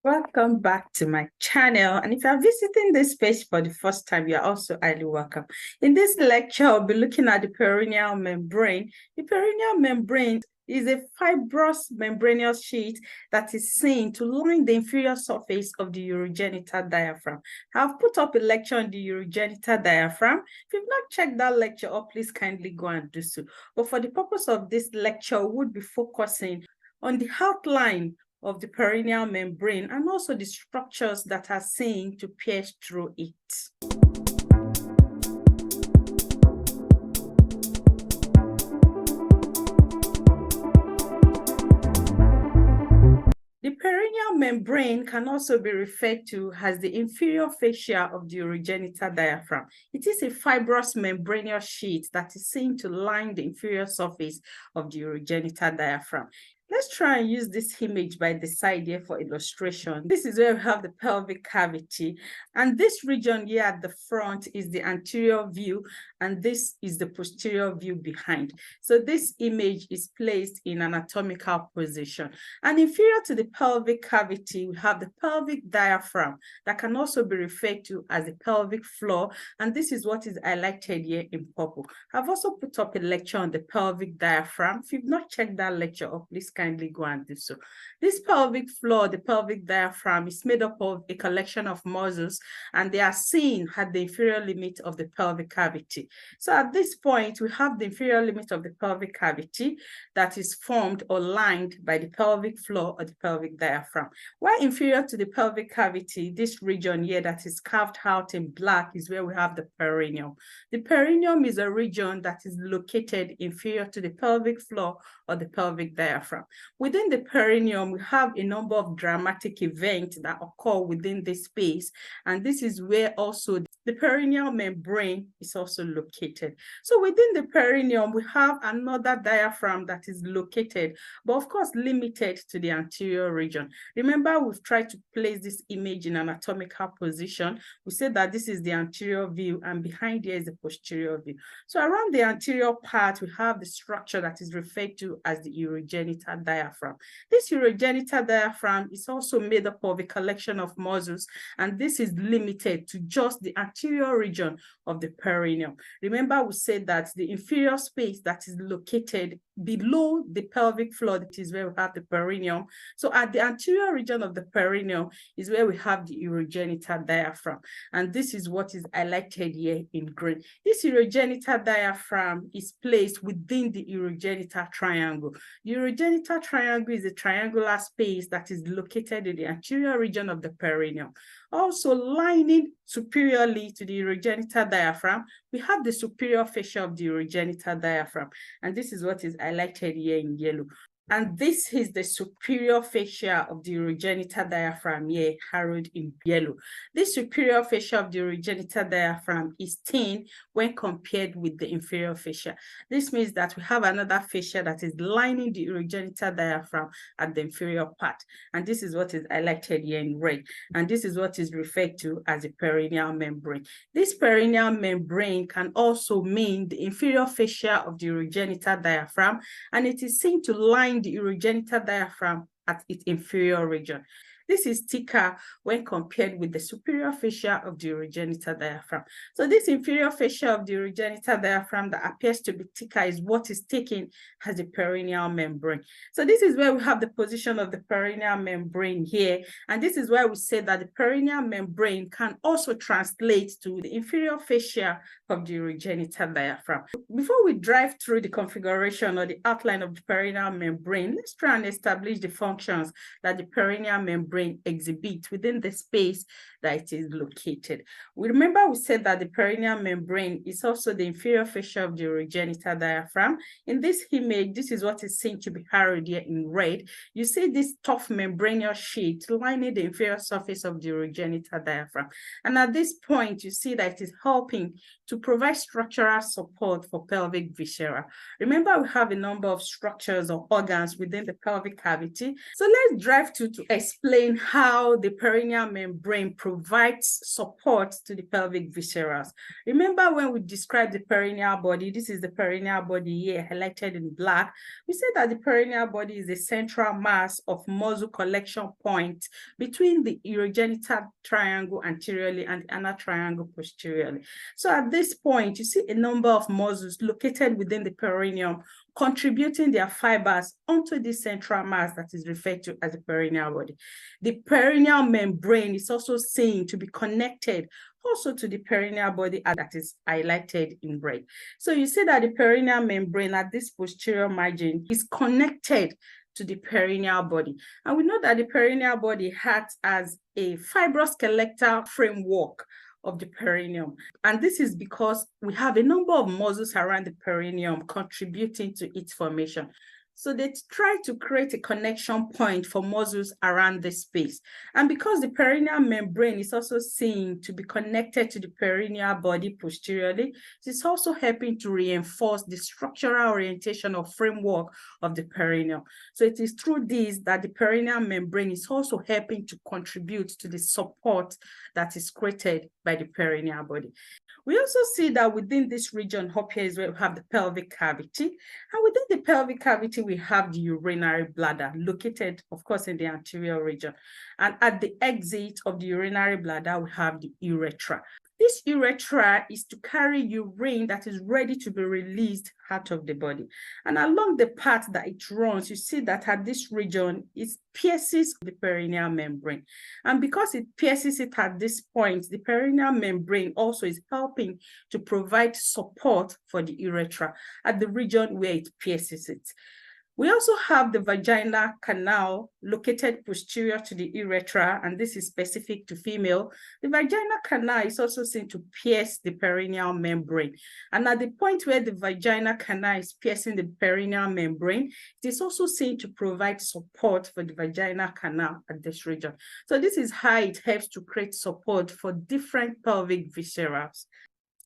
Welcome back to my channel, and if you are visiting this page for the first time, you're also highly welcome. In this lecture, I'll be looking at the perineal membrane. The perineal membrane is a fibrous membranous sheet that is seen to line the inferior surface of the urogenital diaphragm. I've put up a lecture on the urogenital diaphragm. If you've not checked that lecture up, please kindly go and do so. But for the purpose of this lecture, we would be focusing on the outline of the perineal membrane and also the structures that are seen to pierce through it. The perineal membrane can also be referred to as the inferior fascia of the urogenital diaphragm. It is a fibrous membranous sheet that is seen to line the inferior surface of the urogenital diaphragm. Let's try and use this image by the side here for illustration. This is where we have the pelvic cavity, and this region here at the front is the anterior view, and this is the posterior view behind. So this image is placed in an anatomical position. And inferior to the pelvic cavity, we have the pelvic diaphragm that can also be referred to as the pelvic floor, and this is what is highlighted here in purple. I've also put up a lecture on the pelvic diaphragm. If you've not checked that lecture up, please kindly go and do so. This pelvic floor, the pelvic diaphragm, is made up of a collection of muscles, and they are seen at the inferior limit of the pelvic cavity. So at this point, we have the inferior limit of the pelvic cavity that is formed or lined by the pelvic floor or the pelvic diaphragm. While inferior to the pelvic cavity, this region here that is carved out in black is where we have the perineum. The perineum is a region that is located inferior to the pelvic floor or the pelvic diaphragm. Within the perineum, we have a number of dramatic events that occur within this space, and this is where also the perineal membrane is also located. So within the perineum, we have another diaphragm that is located, but of course limited to the anterior region. Remember, we've tried to place this image in an anatomical position. We said that this is the anterior view, and behind here is the posterior view. So around the anterior part, we have the structure that is referred to as the urogenital diaphragm. This urogenital diaphragm is also made up of a collection of muscles, and this is limited to just the anterior region of the perineum. Remember, we said that the inferior space that is located below the pelvic floor, that is where we have the perineum. So at the anterior region of the perineum is where we have the urogenital diaphragm, and this is what is highlighted here in green. This urogenital diaphragm is placed within the urogenital triangle. The urogenital triangle is a triangular space that is located in the anterior region of the perineum. Also lining superiorly to the urogenital diaphragm, we have the superior fascia of the urogenital diaphragm, and this is what is highlighted here in yellow. And this is the superior fascia of the urogenital diaphragm here, harrowed in yellow. This superior fascia of the urogenital diaphragm is thin when compared with the inferior fascia. This means that we have another fascia that is lining the urogenital diaphragm at the inferior part. And this is what is highlighted here in red. And this is what is referred to as a perineal membrane. This perineal membrane can also mean the inferior fascia of the urogenital diaphragm, and it is seen to line the urogenital diaphragm at its inferior region. This is thicker when compared with the superior fascia of the urogenital diaphragm. So this inferior fascia of the urogenital diaphragm that appears to be thicker is what is taken as the perineal membrane. So this is where we have the position of the perineal membrane here. And this is why we say that the perineal membrane can also translate to the inferior fascia of the urogenital diaphragm. Before we drive through the configuration or the outline of the perineal membrane, let's try and establish the functions that the perineal membrane exhibits within the space that it is located. We said that the perineal membrane is also the inferior fascia of the urogenital diaphragm. In this image, this is what is seen to be harrowed here in red. You see this tough membranous sheet lining the inferior surface of the urogenital diaphragm. And at this point, you see that it is helping to provide structural support for pelvic viscera. Remember, we have a number of structures or organs within the pelvic cavity. So let's drive to explain seeing how the perineal membrane provides support to the pelvic viscera. Remember when we described the perineal body, this is the perineal body here highlighted in black. We said that the perineal body is a central mass of muscle collection point between the urogenital triangle anteriorly and the anal triangle posteriorly. So at this point, you see a number of muscles located within the perineum contributing their fibers onto the central mass that is referred to as the perineal body. The perineal membrane is also seen to be connected also to the perineal body that is highlighted in red. So you see that the perineal membrane at this posterior margin is connected to the perineal body. And we know that the perineal body acts as a fibroskeletal framework of the perineum. And this is because we have a number of muscles around the perineum contributing to its formation. So they try to create a connection point for muscles around the space. And because the perineal membrane is also seen to be connected to the perineal body posteriorly, it is also helping to reinforce the structural orientation or framework of the perineum. So it is through this that the perineal membrane is also helping to contribute to the support that is created by the perineal body. We also see that within this region up here is where we have the pelvic cavity. And within the pelvic cavity, we have the urinary bladder located, of course, in the anterior region. And at the exit of the urinary bladder, we have the urethra. This urethra is to carry urine that is ready to be released out of the body. And along the path that it runs, you see that at this region, it pierces the perineal membrane. And because it pierces it at this point, the perineal membrane also is helping to provide support for the urethra at the region where it pierces it. We also have the vaginal canal located posterior to the urethra, and this is specific to female. The vaginal canal is also seen to pierce the perineal membrane. And at the point where the vaginal canal is piercing the perineal membrane, it is also seen to provide support for the vaginal canal at this region. So this is how it helps to create support for different pelvic viscera.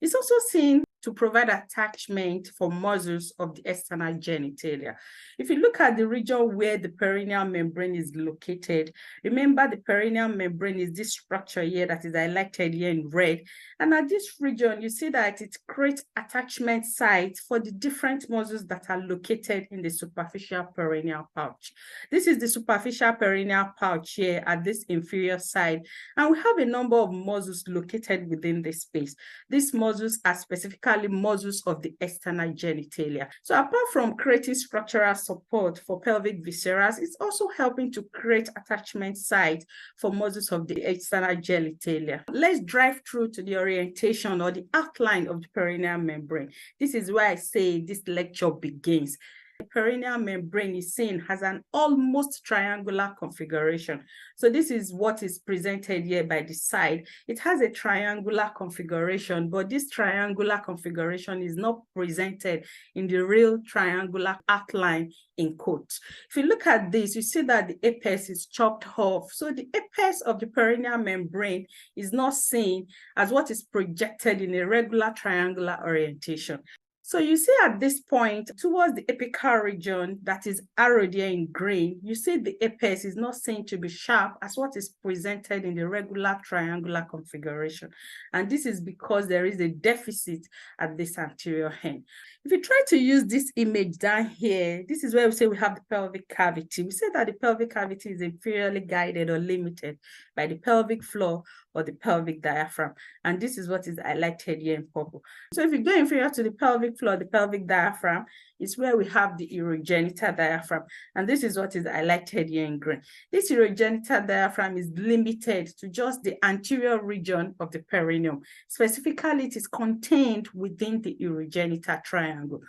It's also seen to provide attachment for muscles of the external genitalia. If you look at the region where the perineal membrane is located, remember the perineal membrane is this structure here that is highlighted here in red. And at this region, you see that it creates attachment sites for the different muscles that are located in the superficial perineal pouch. This is the superficial perineal pouch here at this inferior side. And we have a number of muscles located within this space. These muscles are specifically muscles of the external genitalia. So apart from creating structural support for pelvic viscera, it's also helping to create attachment sites for muscles of the external genitalia. Let's drive through to the orientation or the outline of the perineal membrane. This is where I say this lecture begins. The perineal membrane is seen as an almost triangular configuration. So this is what is presented here by the side. It has a triangular configuration, but this triangular configuration is not presented in the real triangular outline in quotes. If you look at this, you see that the apex is chopped off. So the apex of the perineal membrane is not seen as what is projected in a regular triangular orientation. So you see at this point, towards the apical region that is arrowed here in green, you see the apex is not seen to be sharp as what is presented in the regular triangular configuration. And this is because there is a deficit at this anterior end. If you try to use this image down here, this is where we say we have the pelvic cavity. We say that the pelvic cavity is inferiorly guided or limited by the pelvic floor or the pelvic diaphragm. And this is what is highlighted here in purple. So if you go inferior to the pelvic floor, the pelvic diaphragm is where we have the urogenital diaphragm. And this is what is highlighted here in green. This urogenital diaphragm is limited to just the anterior region of the perineum. Specifically, it is contained within the urogenital triangle.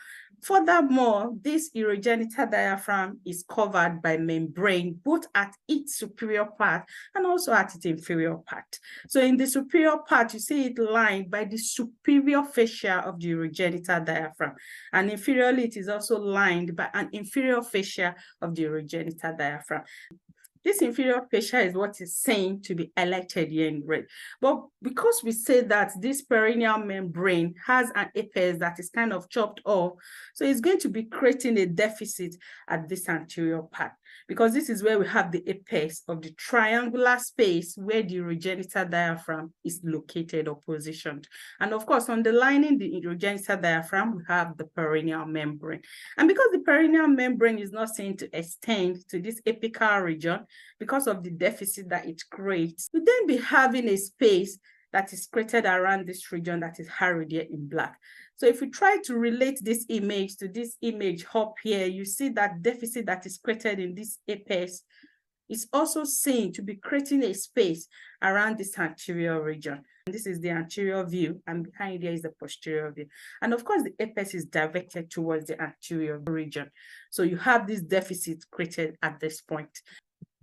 Furthermore, this urogenital diaphragm is covered by membrane both at its superior part and also at its inferior part. So in the superior part, you see it lined by the superior fascia of the urogenital diaphragm. And inferiorly, it is also lined by an inferior fascia of the urogenital diaphragm. This inferior fascia is what is seen to be highlighted here in red. But because we say that this perineal membrane has an apex that is kind of chopped off, so it's going to be creating a deficit at this anterior part. because this is where we have the apex of the triangular space where the urogenital diaphragm is located or positioned. And of course, underlining the urogenital diaphragm, we have the perineal membrane. And because the perineal membrane is not seen to extend to this apical region because of the deficit that it creates, we then be having a space that is created around this region that is harrowed here in black. So if we try to relate this image to this image up here, you see that deficit that is created in this apex is also seen to be creating a space around this anterior region. And this is the anterior view, and behind there is the posterior view. And of course, the apex is directed towards the anterior region. So you have this deficit created at this point.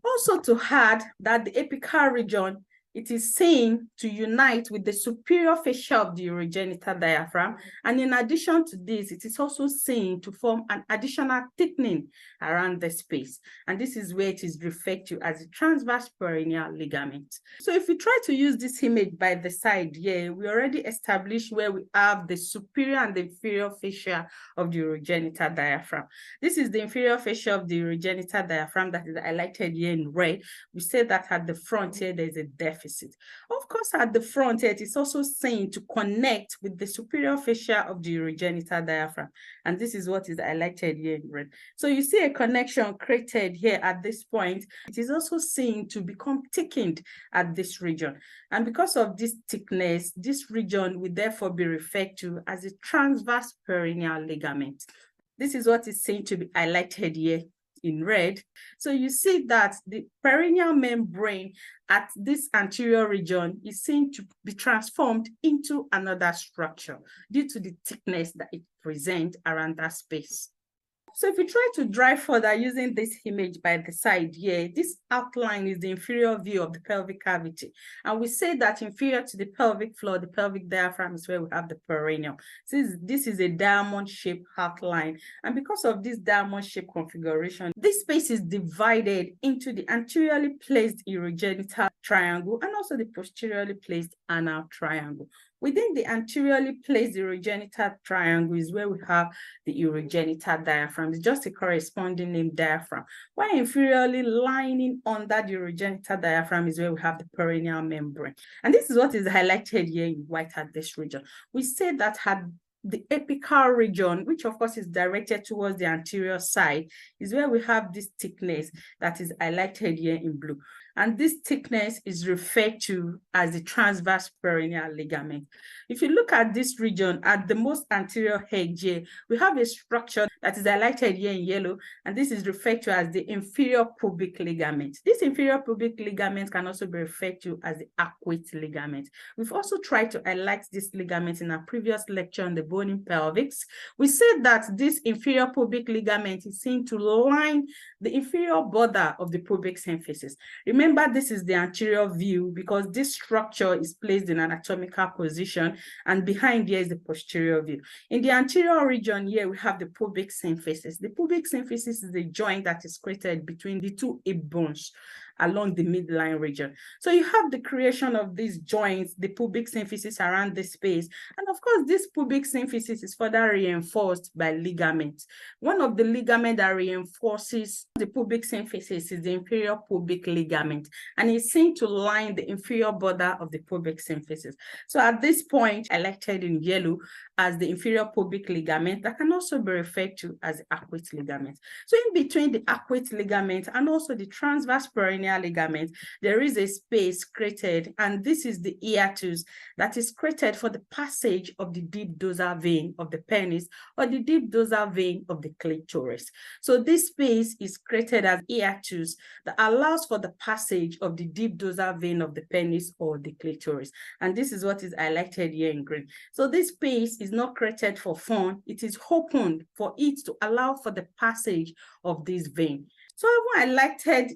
Also to add that the apical region, it is seen to unite with the superior fascia of the urogenital diaphragm. And in addition to this, it is also seen to form an additional thickening around the space. And this is where it is referred to as the transverse perineal ligament. So if we try to use this image by the side here, we already established where we have the superior and the inferior fascia of the urogenital diaphragm. This is the inferior fascia of the urogenital diaphragm that is highlighted here in red. We say that at the front here, there's a deficit. Of course, at the front, it is also seen to connect with the superior fascia of the urogenital diaphragm. And this is what is highlighted here in red. So you see a connection created here at this point. It is also seen to become thickened at this region. And because of this thickness, this region will therefore be referred to as a transverse perineal ligament. This is what is seen to be highlighted here in red. So you see that the perineal membrane at this anterior region is seen to be transformed into another structure due to the thickness that it presents around that space. So if we try to drive further using this image by the side here, this outline is the inferior view of the pelvic cavity. And we say that inferior to the pelvic floor, the pelvic diaphragm is where we have the perineum. So this is a diamond-shaped outline. And because of this diamond-shaped configuration, this space is divided into the anteriorly placed urogenital triangle and also the posteriorly placed anal triangle. Within the anteriorly placed urogenital triangle is where we have the urogenital diaphragm. It's just a corresponding name, diaphragm. While inferiorly lining under the urogenital diaphragm is where we have the perineal membrane. And this is what is highlighted here in white at this region. We say that had the apical region, which of course is directed towards the anterior side, is where we have this thickness that is highlighted here in blue. And this thickness is referred to as the transverse perineal ligament. If you look at this region, at the most anterior edge here, we have a structure that is highlighted here in yellow, and this is referred to as the inferior pubic ligament. This inferior pubic ligament can also be referred to as the arcuate ligament. We've also tried to highlight this ligament in our previous lecture on the bone in pelvics. We said that this inferior pubic ligament is seen to line the inferior border of the pubic symphysis. Remember, this is the anterior view because this structure is placed in an anatomical position, and behind here is the posterior view. In the anterior region here, we have the pubic symphysis. The pubic symphysis is the joint that is created between the two hip bones along the midline region. So you have the creation of these joints, the pubic symphysis around this space. And of course, this pubic symphysis is further reinforced by ligaments. One of the ligaments that reinforces the pubic symphysis is the inferior pubic ligament, and it's seen to line the inferior border of the pubic symphysis. So at this point, highlighted in yellow as the inferior pubic ligament, that can also be referred to as the arcuate ligament. So in between the arcuate ligament and also the transverse perineal ligament, there is a space created, and this is the hiatus that is created for the passage of the deep dorsal vein of the penis or the deep dorsal vein of the clitoris. So this space is created as hiatus that allows for the passage of the deep dorsal vein of the penis or the clitoris. And this is what is highlighted here in green. So this space is not created for fun. It is opened for it to allow for the passage of this vein. So I've highlighted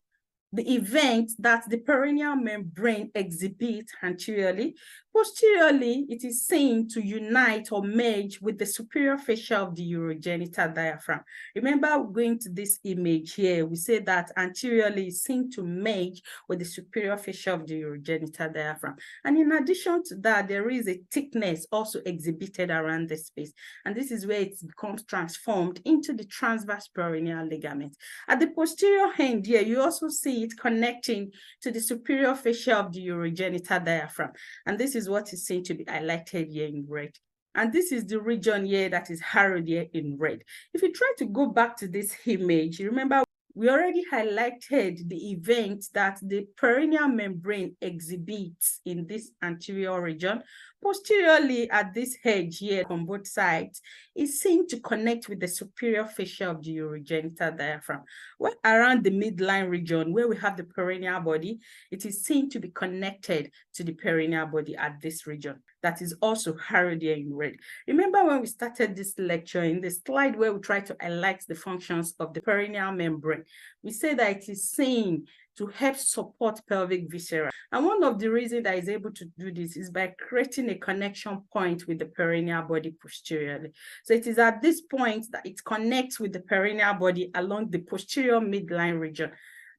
the event that the perineal membrane exhibits anteriorly. Posteriorly, it is seen to unite or merge with the superior fascia of the urogenital diaphragm. Remember, going to this image here, we say that anteriorly is seen to merge with the superior fascia of the urogenital diaphragm. And in addition to that, there is a thickness also exhibited around the space. And this is where it becomes transformed into the transverse perineal ligament. At the posterior end here, you also see it connecting to the superior fascia of the urogenital diaphragm. And this is what is seen to be highlighted here in red. And this is the region here that is harrowed here in red. If you try to go back to this image, you remember we already highlighted the event that the perineal membrane exhibits in this anterior region. Posteriorly, at this edge here on both sides, is seen to connect with the superior fascia of the urogenital diaphragm. Well, around the midline region where we have the perineal body, it is seen to be connected to the perineal body at this region. That is also harrowed here in red. Remember when we started this lecture, in the slide where we try to highlight the functions of the perineal membrane, we say that it is seen to help support pelvic viscera. And one of the reasons that is able to do this is by creating a connection point with the perineal body posteriorly. So it is at this point that it connects with the perineal body along the posterior midline region.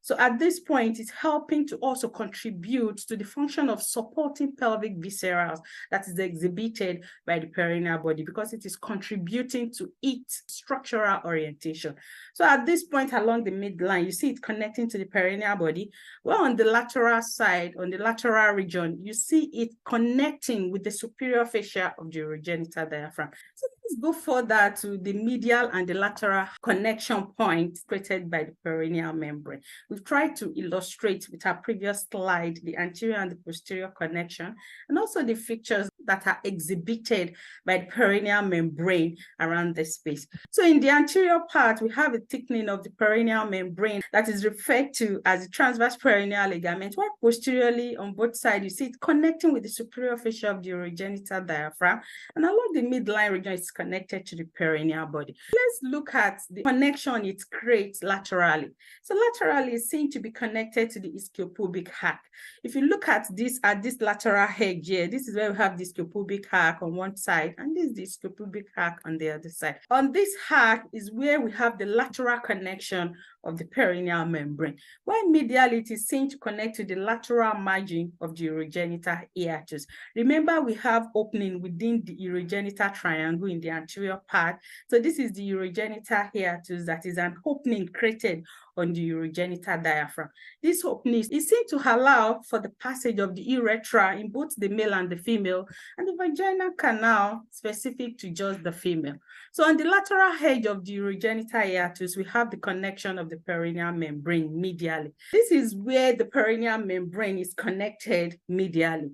So at this point, it's helping to also contribute to the function of supporting pelvic viscera that is exhibited by the perineal body, because it is contributing to its structural orientation. So at this point along the midline, you see it connecting to the perineal body. Well, on the lateral side, on the lateral region, you see it connecting with the superior fascia of the urogenital diaphragm. So let's go further to the medial and the lateral connection point created by the perineal membrane. We've tried to illustrate with our previous slide the anterior and the posterior connection, and also the features that are exhibited by the perineal membrane around the space. So in the anterior part, we have a thickening of the perineal membrane that is referred to as the transverse perineal ligament, while posteriorly on both sides, you see it connecting with the superior fascia of the urogenital diaphragm, and along the midline region, it's connected to the perineal body. Let's look at the connection it creates laterally. So laterally is seen to be connected to the ischiopubic arc. If you look at this lateral edge here, this is where we have the ischiopubic arc on one side, and this is the ischiopubic arc on the other side. On this arc is where we have the lateral connection of the perineal membrane, while medially it is seen to connect to the lateral margin of the urogenital hiatus. Remember, we have opening within the urogenital triangle in the anterior part. So this is the urogenital hiatus, that is an opening created on the urogenital diaphragm. This opening is seen to allow for the passage of the urethra in both the male and the female, and the vaginal canal specific to just the female. So on the lateral edge of the urogenital hiatus, we have the connection of the perineal membrane medially. This is where the perineal membrane is connected medially.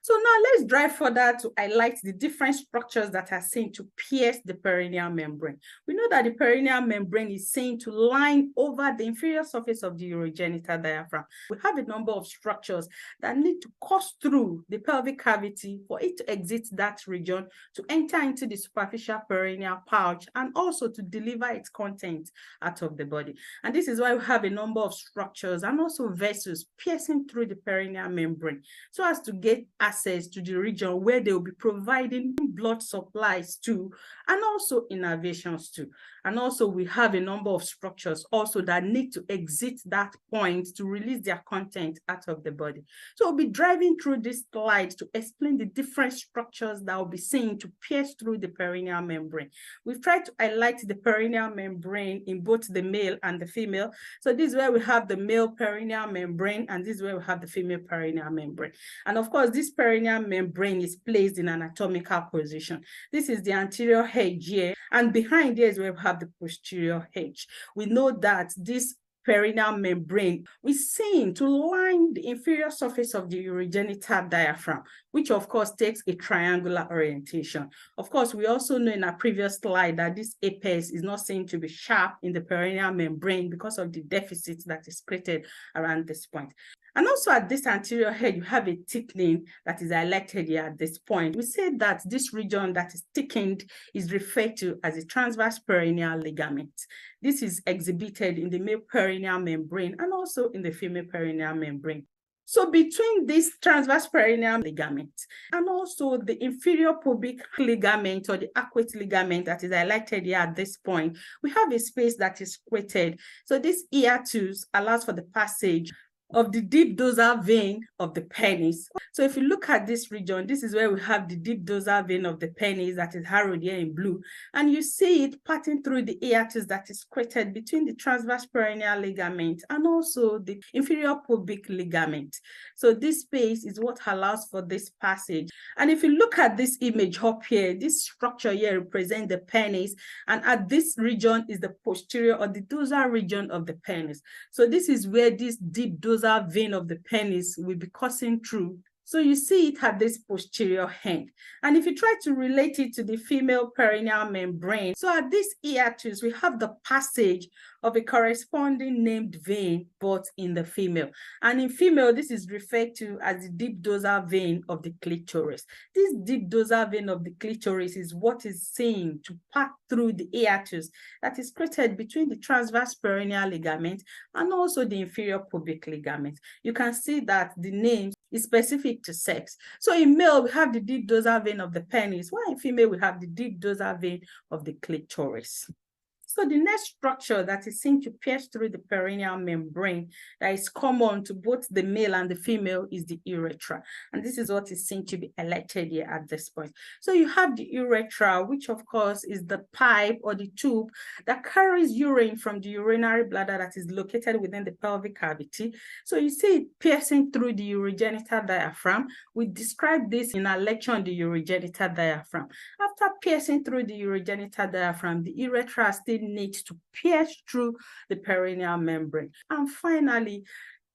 So now let's drive further to highlight the different structures that are seen to pierce the perineal membrane. We know that the perineal membrane is seen to line over the inferior surface of the urogenital diaphragm. We have a number of structures that need to course through the pelvic cavity for it to exit that region, to enter into the superficial perineal pouch, and also to deliver its content out of the body. And this is why we have a number of structures and also vessels piercing through the perineal membrane, so as to get access to the region where they will be providing blood supplies to, and also innervations to. And also we have a number of structures also that need to exit that point to release their content out of the body. So we'll be driving through this slide to explain the different structures that will be seen to pierce through the perineal membrane. We've tried to highlight the perineal membrane in both the male and the female. So this is where we have the male perineal membrane, and this is where we have the female perineal membrane. And of course, this perineal membrane is placed in an anatomical position. This is the anterior edge here, and behind there is where we have the posterior edge. We know that this perineal membrane is seen to line the inferior surface of the urogenital diaphragm, which of course takes a triangular orientation. Of course, we also know in our previous slide that this apex is not seen to be sharp in the perineal membrane because of the deficit that is created around this point. And also at this anterior head, you have a thickening that is highlighted here at this point. We say that this region that is thickened is referred to as a transverse perineal ligament. This is exhibited in the male perineal membrane and also in the female perineal membrane. So between this transverse perineal ligament and also the inferior pubic ligament or the arcuate ligament that is highlighted here at this point, we have a space that is squated. So this hiatus allows for the passage of the deep dorsal vein of the penis. So if you look at this region, this is where we have the deep dorsal vein of the penis that is harrowed here in blue, and you see it passing through the hiatus that is created between the transverse perineal ligament and also the inferior pubic ligament. So this space is what allows for this passage. And if you look at this image up here, this structure here represents the penis, and at this region is the posterior or the dorsal region of the penis. So this is where this deep dorsal vein of the penis will be coursing through. So you see it at this posterior end. And if you try to relate it to the female perineal membrane, so at this hiatus, we have the passage of a corresponding named vein, but in the female. And in female, this is referred to as the deep dorsal vein of the clitoris. This deep dorsal vein of the clitoris is what is seen to pass through the hiatus that is created between the transverse perineal ligament and also the inferior pubic ligament. You can see that the name is specific to sex. So in male, we have the deep dorsal vein of the penis, while in female, we have the deep dorsal vein of the clitoris. So the next structure that is seen to pierce through the perineal membrane that is common to both the male and the female is the urethra. And this is what is seen to be highlighted here at this point. So you have the urethra, which of course is the pipe or the tube that carries urine from the urinary bladder that is located within the pelvic cavity. So you see it piercing through the urogenital diaphragm. We described this in our lecture on the urogenital diaphragm. After piercing through the urogenital diaphragm, the urethra still needs to pierce through the perineal membrane and finally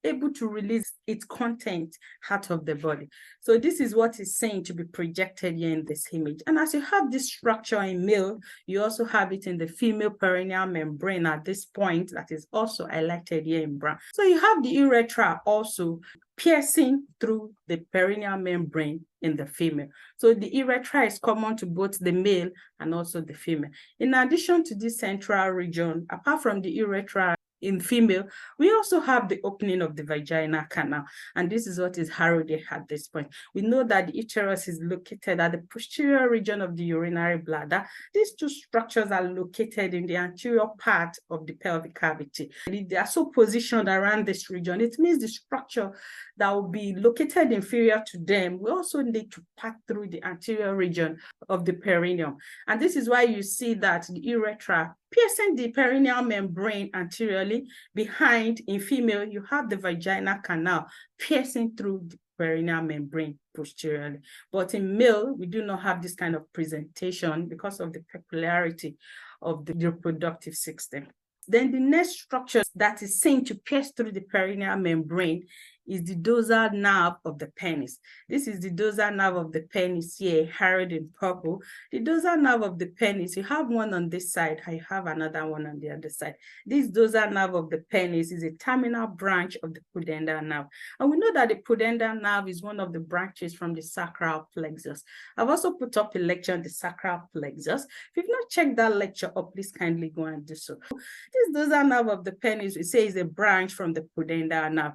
able to release its content out of the body. So this is what is saying to be projected here in this image. And as you have this structure in male, you also have it in the female perineal membrane at this point that is also highlighted here in brown. So you have the urethra also piercing through the perineal membrane in the female. So the urethra is common to both the male and also the female. In addition to this central region, apart from the urethra in female, we also have the opening of the vaginal canal, and this is what is harrowed at this point. We know that the uterus is located at the posterior region of the urinary bladder. These two structures are located in the anterior part of the pelvic cavity. They are so positioned around this region. It means the structure that will be located inferior to them we also need to pass through the anterior region of the perineum. And this is why you see that the urethra piercing the perineal membrane anteriorly. Behind, in female, you have the vaginal canal piercing through the perineal membrane posteriorly. But in male, we do not have this kind of presentation because of the peculiarity of the reproductive system. Then the next structure that is seen to pierce through the perineal membrane is the dorsal nerve of the penis. This is the dorsal nerve of the penis here, harrowed in purple. The dorsal nerve of the penis, you have one on this side, I have another one on the other side. This dorsal nerve of the penis is a terminal branch of the pudendal nerve. And we know that the pudendal nerve is one of the branches from the sacral plexus. I've also put up a lecture on the sacral plexus. If you've not checked that lecture up, please kindly go and do so. This dorsal nerve of the penis, we say, is a branch from the pudendal nerve.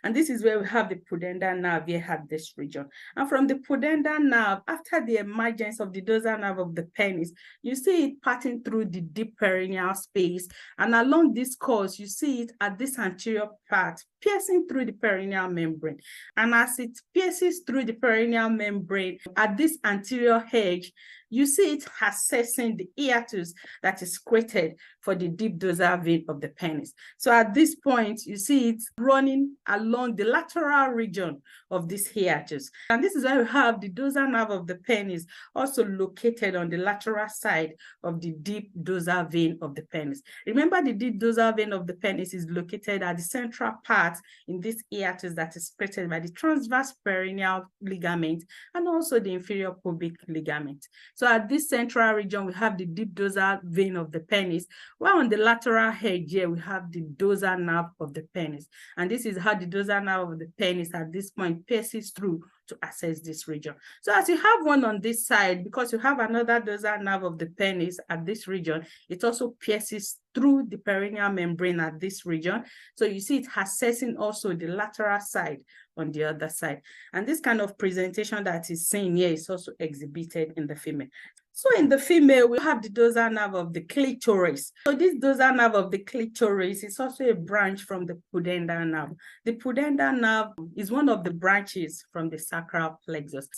And this is where we have the pudendal nerve here at this region. And from the pudendal nerve, after the emergence of the dorsal nerve of the penis, you see it passing through the deep perineal space. And along this course, you see it at this anterior part, piercing through the perineal membrane. And as it pierces through the perineal membrane, at this anterior edge, you see it accessing the hiatus that is created for the deep dorsal vein of the penis. So at this point, you see it running along the lateral region of this hiatus. And this is why we have the dorsal nerve of the penis also located on the lateral side of the deep dorsal vein of the penis. Remember, the deep dorsal vein of the penis is located at the central part in this hiatus that is created by the transverse perineal ligament and also the inferior pubic ligament. So at this central region, we have the deep dorsal vein of the penis, while on the lateral edge here, we have the dorsal nerve of the penis. And this is how the dorsal nerve of the penis at this point pierces through to access this region. So as you have one on this side, because you have another dorsal nerve of the penis at this region, it also pierces through the perineal membrane at this region. So you see it accessing also the lateral side on the other side. And this kind of presentation that is seen here is also exhibited in the female. So in the female, we have the dorsal nerve of the clitoris. So this dorsal nerve of the clitoris is also a branch from the pudendal nerve. The pudendal nerve is one of the branches from the sacral plexus.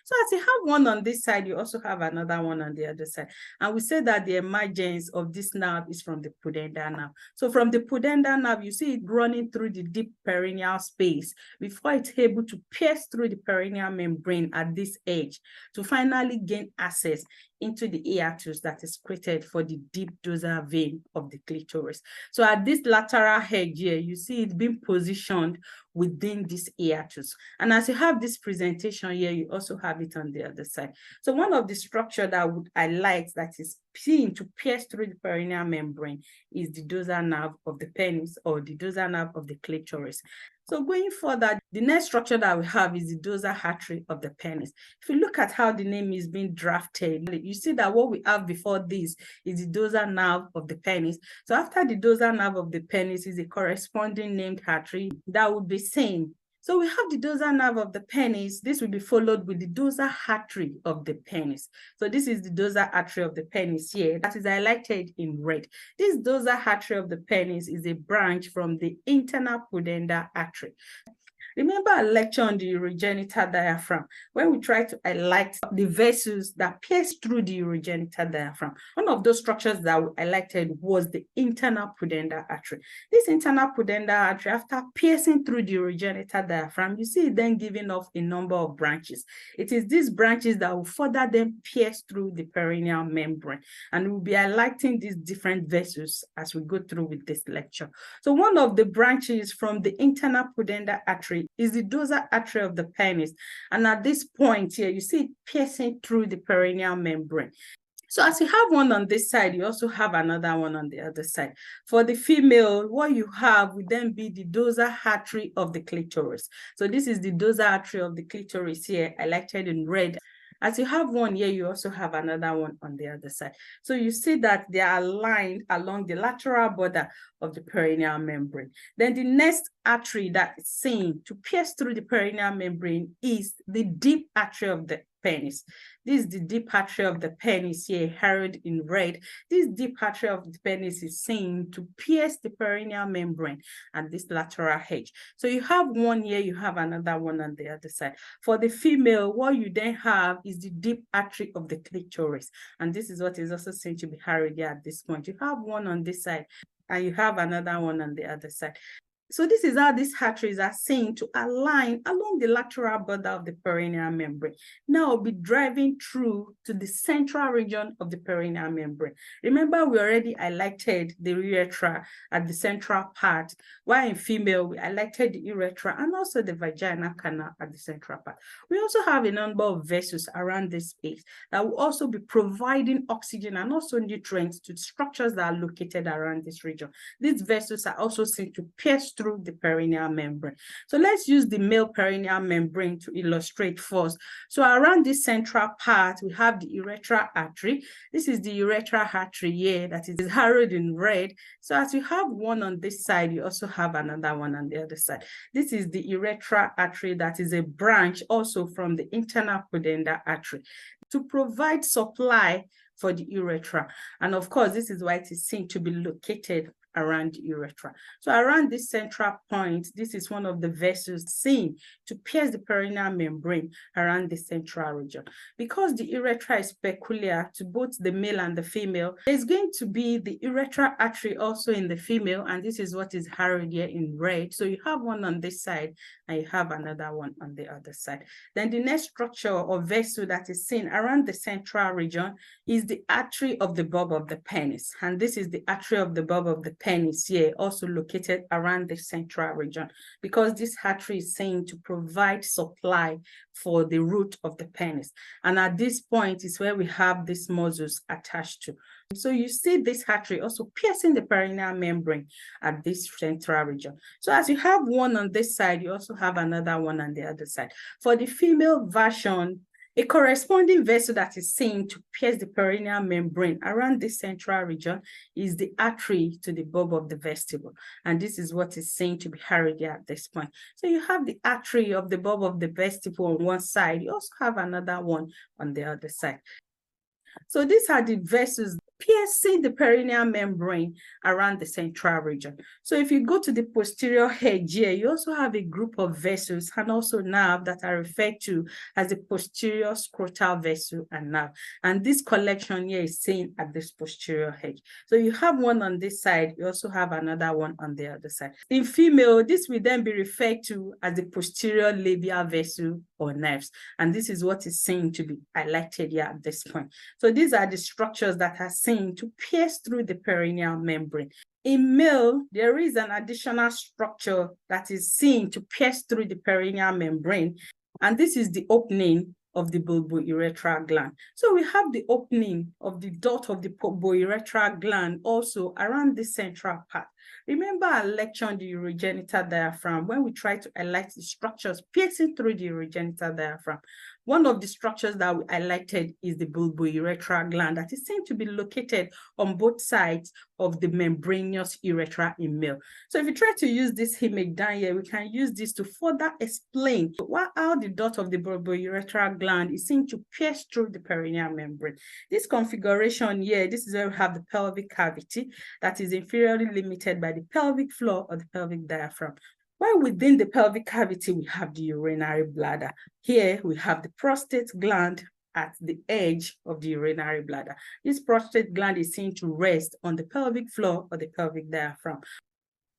So as you have one on this side, you also have another one on the other side. And we say that the emergence of this nerve is from the pudendal nerve. So from the pudendal nerve, you see it running through the deep perineal space before it's able to pierce through the perineal membrane at this edge to finally gain access into the hiatus that is created for the deep dorsal vein of the clitoris. So at this lateral edge here, you see it being positioned within this hiatus. And as you have this presentation here, you also have it on the other side. So one of the structure that I would highlight that is seen to pierce through the perineal membrane is the dorsal nerve of the penis or the dorsal nerve of the clitoris. So going further, the next structure that we have is the dorsal artery of the penis. If you look at how the name is being drafted, you see that what we have before this is the dorsal nerve of the penis. So after the dorsal nerve of the penis is a corresponding named artery that would be seen. So we have the dorsal nerve of the penis. This will be followed with the dorsal artery of the penis. So this is the dorsal artery of the penis here that is highlighted in red. This dorsal artery of the penis is a branch from the internal pudendal artery. Remember a lecture on the urogenital diaphragm when we try to highlight the vessels that pierce through the urogenital diaphragm. One of those structures that we highlighted was the internal pudendal artery. This internal pudendal artery, after piercing through the urogenital diaphragm, you see it then giving off a number of branches. It is these branches that will further then pierce through the perineal membrane. And we'll be highlighting these different vessels as we go through with this lecture. So one of the branches from the internal pudendal artery is the dorsal artery of the penis. And at this point here, you see it piercing through the perineal membrane. So as you have one on this side, you also have another one on the other side. For the female, what you have would then be the dorsal artery of the clitoris. So this is the dorsal artery of the clitoris here, highlighted in red. As you have one here, you also have another one on the other side. So you see that they are aligned along the lateral border of the perineal membrane. Then the next artery that is seen to pierce through the perineal membrane is the deep artery of the penis. This is the deep artery of the penis here, heralded in red. This deep artery of the penis is seen to pierce the perineal membrane and this lateral edge. So you have one here, you have another one on the other side. For the female, what you then have is the deep artery of the clitoris. And this is what is also seen to be heralded at this point. You have one on this side and you have another one on the other side. So this is how these arteries are seen to align along the lateral border of the perineal membrane. Now we'll be driving through to the central region of the perineal membrane. Remember, we already highlighted the urethra at the central part, while in female, we highlighted the urethra and also the vaginal canal at the central part. We also have a number of vessels around this space that will also be providing oxygen and also nutrients to structures that are located around this region. These vessels are also seen to pierce through the perineal membrane. So let's use the male perineal membrane to illustrate first. So around this central part, we have the urethral artery. This is the urethral artery here that is heralded in red. So as you have one on this side, you also have another one on the other side. This is the urethral artery that is a branch also from the internal pudendal artery to provide supply for the urethra. And of course, this is why it is seen to be located around the urethra. So around this central point, this is one of the vessels seen to pierce the perineal membrane around the central region. Because the urethra is peculiar to both the male and the female, there's going to be the urethral artery also in the female, and this is what is heralded here in red. So you have one on this side and you have another one on the other side. Then the next structure or vessel that is seen around the central region is the artery of the bulb of the penis. And this is the artery of the bulb of the penis penis here, also located around the central region, because this artery is seen to provide supply for the root of the penis. And at this point is where we have these muscles attached to. So you see this artery also piercing the perineal membrane at this central region. So as you have one on this side, you also have another one on the other side. For the female version, a corresponding vessel that is seen to pierce the perineal membrane around the central region is the artery to the bulb of the vestibule. And this is what is seen to be hairy at this point. So you have the artery of the bulb of the vestibule on one side. You also have another one on the other side. So these are the vessels piercing the perineal membrane around the central region. So if you go to the posterior edge here, you also have a group of vessels and also nerve that are referred to as the posterior scrotal vessel and nerve. And this collection here is seen at this posterior edge. So you have one on this side, you also have another one on the other side. In female, this will then be referred to as the posterior labial vessel or nerves. And this is what is seen to be highlighted here at this point. So these are the structures that are seen to pierce through the perineal membrane. In male, there is an additional structure that is seen to pierce through the perineal membrane, and this is the opening of the bulbourethral gland. So we have the opening of the dot of the bulbourethral gland also around the central part. Remember our lecture on the urogenital diaphragm when we try to highlight the structures piercing through the urogenital diaphragm. One of the structures that we highlighted is the bulbourethral gland that is seen to be located on both sides of the membranous urethra in male. So if you try to use this image down here, we can use this to further explain how the dot of the bulbourethral gland is seen to pierce through the perineal membrane. This configuration here, this is where we have the pelvic cavity that is inferiorly limited by the pelvic floor or the pelvic diaphragm. While within the pelvic cavity, we have the urinary bladder. Here, we have the prostate gland at the edge of the urinary bladder. This prostate gland is seen to rest on the pelvic floor or the pelvic diaphragm.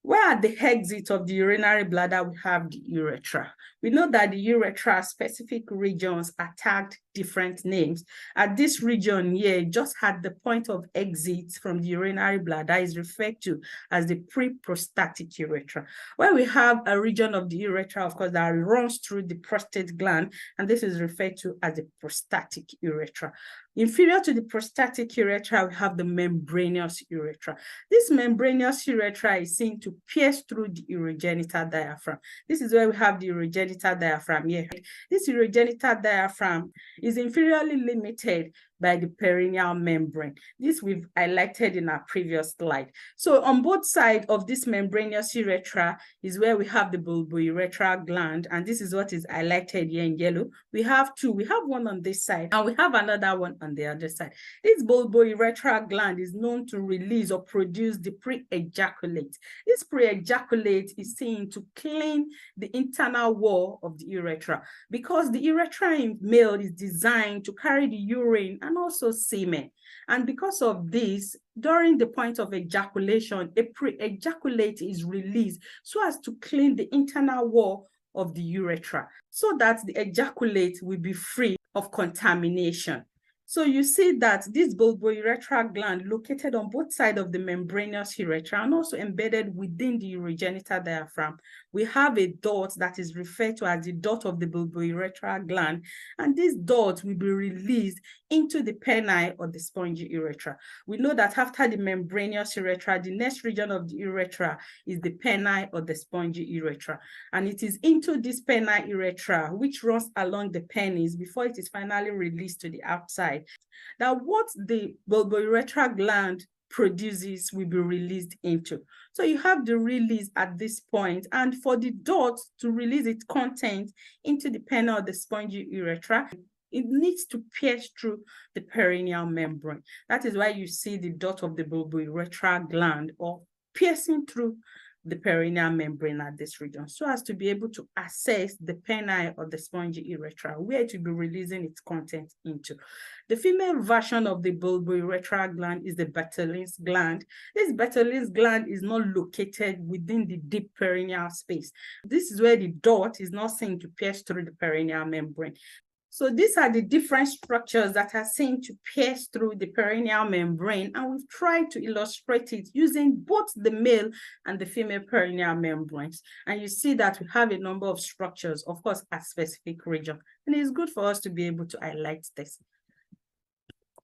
Where at the exit of the urinary bladder, we have the urethra. We know that the urethra specific regions are tagged different names. At this region here, just at the point of exit from the urinary bladder, is referred to as the pre-prostatic urethra. Where we have a region of the urethra, of course, that runs through the prostate gland, and this is referred to as the prostatic urethra. Inferior to the prostatic urethra, we have the membranous urethra. This membranous urethra is seen to pierce through the urogenital diaphragm. This is where we have the urogenital diaphragm here. This urogenital diaphragm is inferiorly limited by the perineal membrane. This we've highlighted in our previous slide. So on both sides of this membranous urethra is where we have the bulbourethral gland, and this is what is highlighted here in yellow. We have two. We have one on this side, and we have another one on the other side. This bulbourethral gland is known to release or produce the pre-ejaculate. This pre-ejaculate is seen to clean the internal wall of the urethra, because the urethra in male is designed to carry the urine and also semen. And because of this, during the point of ejaculation, a pre-ejaculate is released so as to clean the internal wall of the urethra, so that the ejaculate will be free of contamination. So you see that this bulbourethral gland located on both sides of the membranous urethra and also embedded within the urogenital diaphragm, we have a dot that is referred to as the dot of the bulbourethral gland, and this dot will be released into the penile or the spongy urethra. We know that after the membranous urethra, the next region of the urethra is the penile or the spongy urethra, and it is into this penile urethra, which runs along the penis before it is finally released to the outside, that what the bulbourethral gland produces will be released into. So you have the release at this point, and for the dot to release its content into the penile or the spongy urethra, it needs to pierce through the perineal membrane. That is why you see the dot of the bulbourethral gland or piercing through the perineal membrane at this region, so as to be able to access the penile or the spongy urethra, where it will be releasing its content into. The female version of the bulbourethral gland is the Bartholin's gland. This Bartholin's gland is not located within the deep perineal space. This is where the dot is not seen to pierce through the perineal membrane. So these are the different structures that are seen to pierce through the perineal membrane, and we've tried to illustrate it using both the male and the female perineal membranes. And you see that we have a number of structures, of course, at specific region, and it's good for us to be able to highlight this.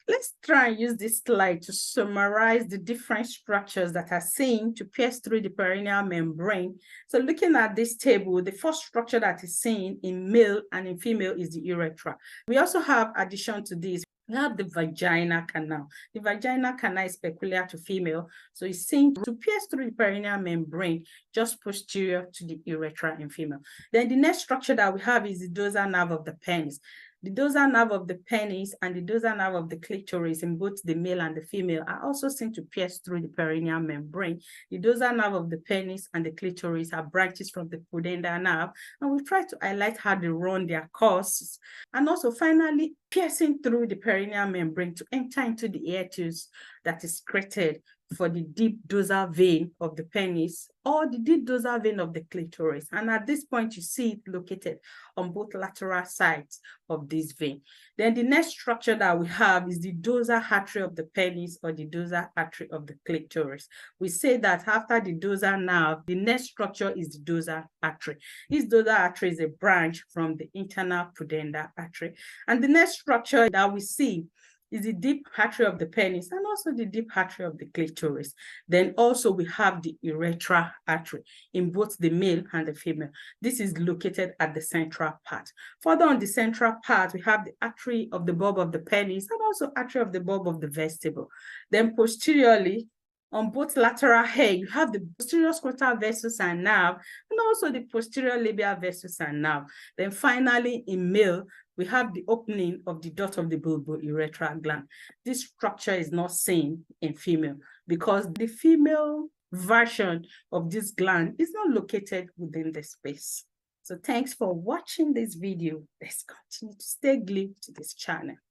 Let's try and use this slide to summarize the different structures that are seen to pierce through the perineal membrane. So looking at this table, the first structure that is seen in male and in female is the urethra. We also have, addition to this, we have the vaginal canal. The vaginal canal is peculiar to female, so it's seen to pierce through the perineal membrane just posterior to the urethra in female. Then the next structure that we have is the dorsal nerve of the penis. The dorsal nerve of the penis and the dorsal nerve of the clitoris in both the male and the female are also seen to pierce through the perineal membrane. The dorsal nerve of the penis and the clitoris are branches from the pudendal nerve, and we've tried to highlight how they run their courses. And also finally, piercing through the perineal membrane to enter into the hiatus that is created for the deep dorsal vein of the penis or the deep dorsal vein of the clitoris. And at this point, you see it located on both lateral sides of this vein. Then the next structure that we have is the dorsal artery of the penis or the dorsal artery of the clitoris. We say that after the dorsal nerve, the next structure is the dorsal artery. This dorsal artery is a branch from the internal pudendal artery. And the next structure that we see is the deep artery of the penis and also the deep artery of the clitoris. Then also we have the urethral artery in both the male and the female. This is located at the central part. Further on the central part, we have the artery of the bulb of the penis and also artery of the bulb of the vestibule. Then posteriorly, on both lateral head, you have the posterior scrotal vessels and nerve, and also the posterior labial vessels and nerve. Then finally, in male, we have the opening of the duct of the bulbourethral gland. This structure is not seen in female because the female version of this gland is not located within the space. So thanks for watching this video. Let's continue to stay glued to this channel.